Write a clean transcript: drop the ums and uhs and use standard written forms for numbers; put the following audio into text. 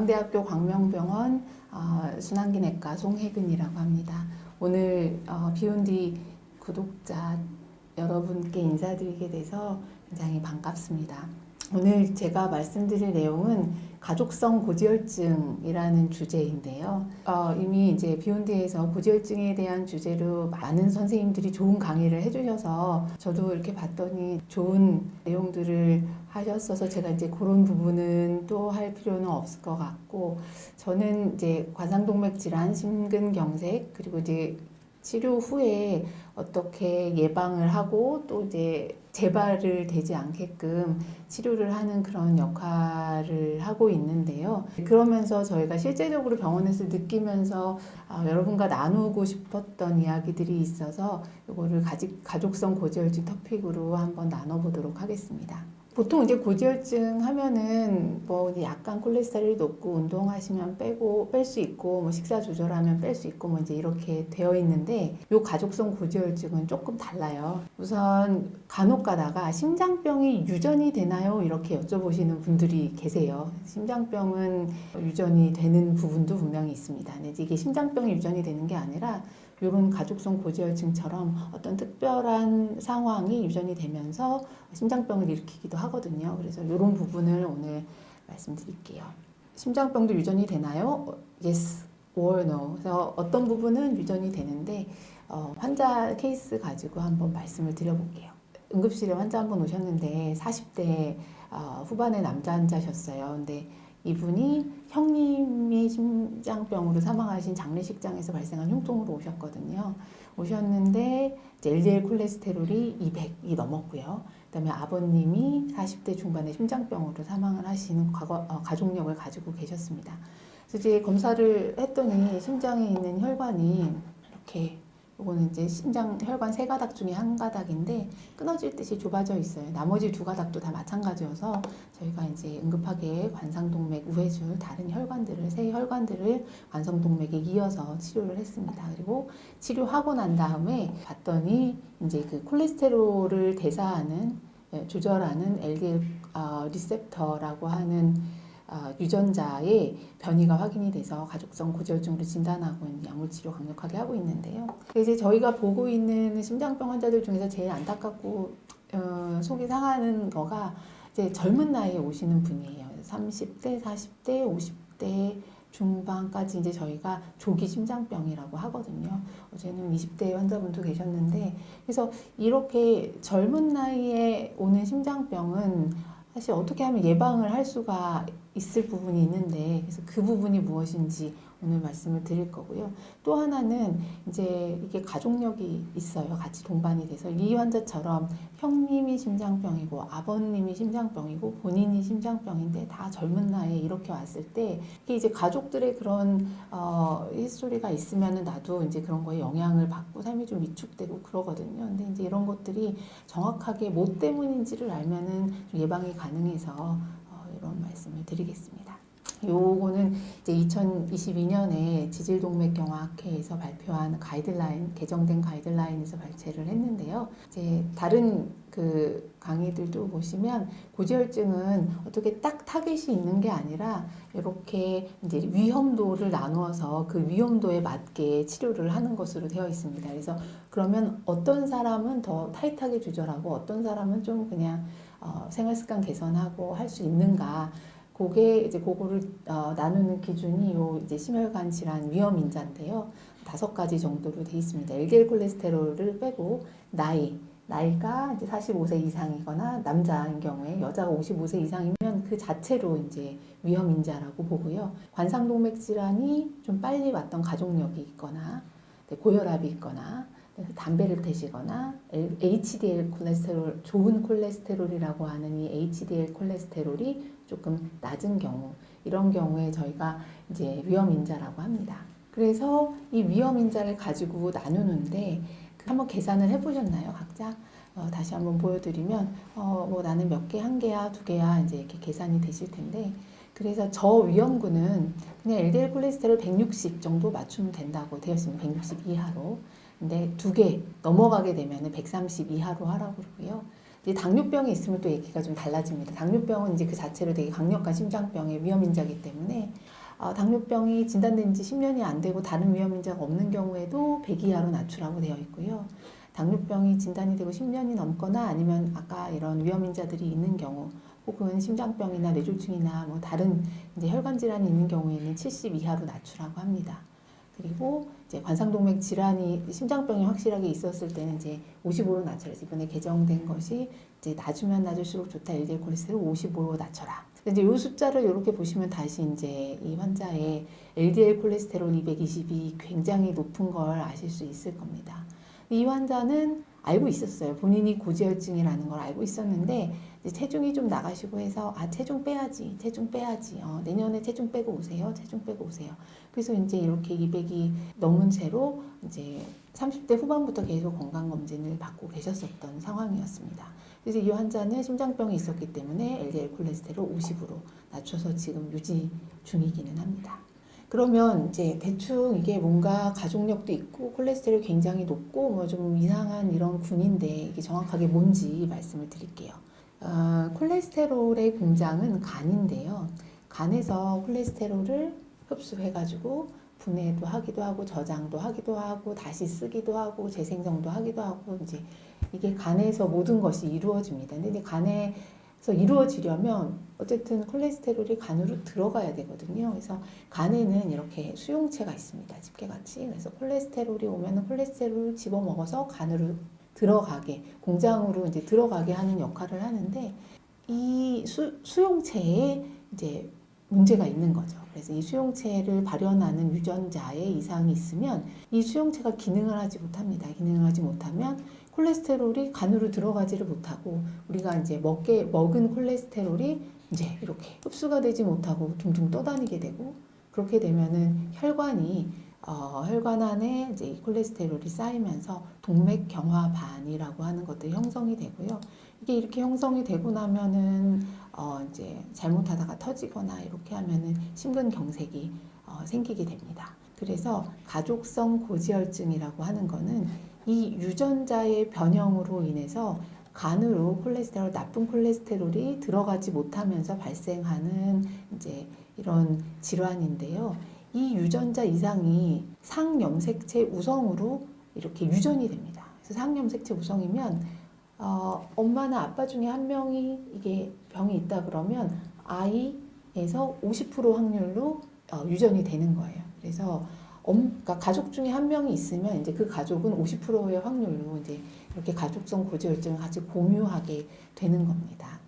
경상대학교 광명병원 순환기내과 송혜근이라고 합니다. 오늘 비욘디 구독자 여러분께 인사드리게 돼서 굉장히 반갑습니다. 오늘 제가 말씀드릴 내용은 가족성 고지혈증이라는 주제인데요. 이미 이제 비욘디에서 고지혈증에 대한 주제로 많은 선생님들이 좋은 강의를 해주셔서 저도 이렇게 봤더니 좋은 내용들을 하셨어서 제가 이제 그런 부분은 또 할 필요는 없을 것 같고, 저는 이제 관상동맥 질환, 심근경색, 그리고 이제 치료 후에 어떻게 예방을 하고 또 이제 재발을 되지 않게끔 치료를 하는 그런 역할을 하고 있는데요. 그러면서 저희가 실제적으로 병원에서 느끼면서 여러분과 나누고 싶었던 이야기들이 있어서 이거를 가족성 고지혈증 토픽으로 한번 나눠보도록 하겠습니다. 보통 이제 고지혈증 하면은 뭐 약간 콜레스테롤이 높고 운동하시면 뺄 수 있고 뭐 식사 조절하면 뺄 수 있고 뭐 이제 이렇게 되어 있는데, 요 가족성 고지혈증은 조금 달라요. 우선 간혹 가다가 심장병이 유전이 되나요? 이렇게 여쭤보시는 분들이 계세요. 심장병은 유전이 되는 부분도 분명히 있습니다. 근데 이게 심장병이 유전이 되는 게 아니라 이런 가족성 고지혈증처럼 어떤 특별한 상황이 유전이 되면서 심장병을 일으키기도 하거든요. 그래서 이런 부분을 오늘 말씀드릴게요. 심장병도 유전이 되나요? Yes or no. 그래서 어떤 부분은 유전이 되는데 환자 케이스 가지고 한번 말씀을 드려볼게요. 응급실에 환자 한 분 오셨는데 40대 후반의 남자 환자셨어요. 근데 이분이 형님이 심장병으로 사망하신 장례식장에서 발생한 흉통으로 오셨거든요. 오셨는데 LDL 콜레스테롤이 200이 넘었고요. 그다음에 아버님이 40대 중반에 심장병으로 사망을 하시는 가족력을 가지고 계셨습니다. 그래서 이제 검사를 했더니 심장에 있는 혈관이 이렇게, 이거는 이제 심장 혈관 세 가닥 중에 한 가닥인데 끊어질 듯이 좁아져 있어요. 나머지 두 가닥도 다 마찬가지여서 저희가 이제 응급하게 관상동맥, 우회줄, 다른 혈관들을, 세 혈관들을 관상동맥에 이어서 치료를 했습니다. 그리고 치료하고 난 다음에 봤더니 이제 그 콜레스테롤을 대사하는, 조절하는 LDL 리셉터라고 하는 유전자의 변이가 확인이 돼서 가족성 고지혈증으로 진단하고 약물치료 강력하게 하고 있는데요. 이제 저희가 보고 있는 심장병 환자들 중에서 제일 안타깝고 속이 상하는 거가 이제 젊은 나이에 오시는 분이에요. 30대, 40대, 50대 중반까지 이제 저희가 조기 심장병이라고 하거든요. 어제는 20대 환자분도 계셨는데, 그래서 이렇게 젊은 나이에 오는 심장병은 사실 어떻게 하면 예방을 할 수가 있을 부분이 있는데, 그래서 그 부분이 무엇인지 오늘 말씀을 드릴 거고요. 또 하나는 이제 이게 가족력이 있어요. 같이 동반이 돼서 이 환자처럼 형님이 심장병이고 아버님이 심장병이고 본인이 심장병인데 다 젊은 나이에 이렇게 왔을 때, 이게 이제 가족들의 그런 히스토리가 있으면은 나도 이제 그런 거에 영향을 받고 삶이 좀 위축되고 그러거든요. 근데 이제 이런 것들이 정확하게 뭐 때문인지를 알면은 좀 예방이 가능해서 이런 말씀을 드리겠습니다. 요거는 이제 2022년에 지질동맥경화학회에서 발표한 가이드라인, 개정된 가이드라인에서 발췌를 했는데요. 이제 다른 그 강의들도 보시면 고지혈증은 어떻게 딱 타겟이 있는 게 아니라 이렇게 이제 위험도를 나누어서 그 위험도에 맞게 치료를 하는 것으로 되어 있습니다. 그래서 그러면 어떤 사람은 더 타이트하게 조절하고 어떤 사람은 좀 그냥 생활습관 개선하고 할 수 있는가, 그거를 나누는 기준이 요 이제 심혈관 질환 위험 인자인데요. 5가지 정도로 되어 있습니다. LDL 콜레스테롤을 빼고 나이가 이제 45세 이상이거나 남자인 경우에, 여자가 55세 이상이면 그 자체로 이제 위험 인자라고 보고요. 관상동맥 질환이 좀 빨리 왔던 가족력이 있거나, 고혈압이 있거나, 담배를 태시거나, HDL 콜레스테롤, 좋은 콜레스테롤이라고 하는 이 HDL 콜레스테롤이 조금 낮은 경우, 이런 경우에 저희가 이제 위험인자라고 합니다. 그래서 이 위험인자를 가지고 나누는데, 한번 계산을 해보셨나요, 각자? 다시 한번 보여드리면, 뭐 나는 몇 개, 1개야, 2개야, 이제 이렇게 계산이 되실 텐데, 그래서 저 위험군은 그냥 LDL 콜레스테롤 160 정도 맞추면 된다고 되어 있습니다. 160 이하로. 근데 2개 넘어가게 되면 130 이하로 하라고 그러고요. 이제 당뇨병이 있으면 또 얘기가 좀 달라집니다. 당뇨병은 이제 그 자체로 되게 강력한 심장병의 위험인자이기 때문에 당뇨병이 진단된 지 10년이 안 되고 다른 위험 인자가 없는 경우에도 100 이하로 낮추라고 되어 있고요. 당뇨병이 진단이 되고 10년이 넘거나 아니면 아까 이런 위험 인자들이 있는 경우 혹은 심장병이나 뇌졸중이나 뭐 다른 이제 혈관 질환이 있는 경우에는 70 이하로 낮추라고 합니다. 그리고 이제 관상동맥 질환이 심장병이 확실하게 있었을 때는 이제 55로 낮춰라. 이번에 개정된 것이 이제 낮으면 낮을수록 좋다. LDL 콜레스테롤 55로 낮춰라. 이제 이 숫자를 이렇게 보시면 다시 이제 이 환자의 LDL 콜레스테롤 220이 굉장히 높은 걸 아실 수 있을 겁니다. 이 환자는 알고 있었어요. 본인이 고지혈증이라는 걸 알고 있었는데 이제 체중이 좀 나가시고 해서 체중 빼야지. 내년에 체중 빼고 오세요. 체중 빼고 오세요. 그래서 이제 이렇게 200이 넘은 채로 이제 30대 후반부터 계속 건강검진을 받고 계셨었던 상황이었습니다. 그래서 이 환자는 심장병이 있었기 때문에 LDL 콜레스테롤 50으로 낮춰서 지금 유지 중이기는 합니다. 그러면 이제 대충 이게 뭔가 가족력도 있고 콜레스테롤이 굉장히 높고 뭐 좀 이상한 이런 군인데 이게 정확하게 뭔지 말씀을 드릴게요. 콜레스테롤의 공장은 간인데요. 간에서 콜레스테롤을 흡수해가지고 분해도 하기도 하고 저장도 하기도 하고 다시 쓰기도 하고 재생성도 하기도 하고 이제 이게 간에서 모든 것이 이루어집니다. 근데 간에서 이루어지려면 어쨌든 콜레스테롤이 간으로 들어가야 되거든요. 그래서 간에는 이렇게 수용체가 있습니다. 집게같이. 그래서 콜레스테롤이 오면은 콜레스테롤을 집어먹어서 간으로 들어가게, 공장으로 이제 들어가게 하는 역할을 하는데 이 수용체에 이제 문제가 있는 거죠. 그래서 이 수용체를 발현하는 유전자에 이상이 있으면 이 수용체가 기능을 하지 못합니다. 기능을 하지 못하면 콜레스테롤이 간으로 들어가지를 못하고 우리가 이제 먹은 콜레스테롤이 이제 이렇게 흡수가 되지 못하고 둥둥 떠다니게 되고 그렇게 되면은 혈관 안에 이제 이 콜레스테롤이 쌓이면서 동맥경화반이라고 하는 것도 형성이 되고요. 이게 이렇게 형성이 되고 나면은 이제 잘못하다가 터지거나 이렇게 하면은 심근경색이 생기게 됩니다. 그래서 가족성 고지혈증이라고 하는 거는 이 유전자의 변형으로 인해서 간으로 나쁜 콜레스테롤이 들어가지 못하면서 발생하는 이제 이런 질환인데요. 이 유전자 이상이 상염색체 우성으로 이렇게 유전이 됩니다. 그래서 상염색체 우성이면 엄마나 아빠 중에 한 명이 이게 병이 있다 그러면 아이에서 50% 확률로 유전이 되는 거예요. 그래서 그러니까 가족 중에 한 명이 있으면 이제 그 가족은 50%의 확률로 이제 이렇게 가족성 고지혈증을 같이 공유하게 되는 겁니다.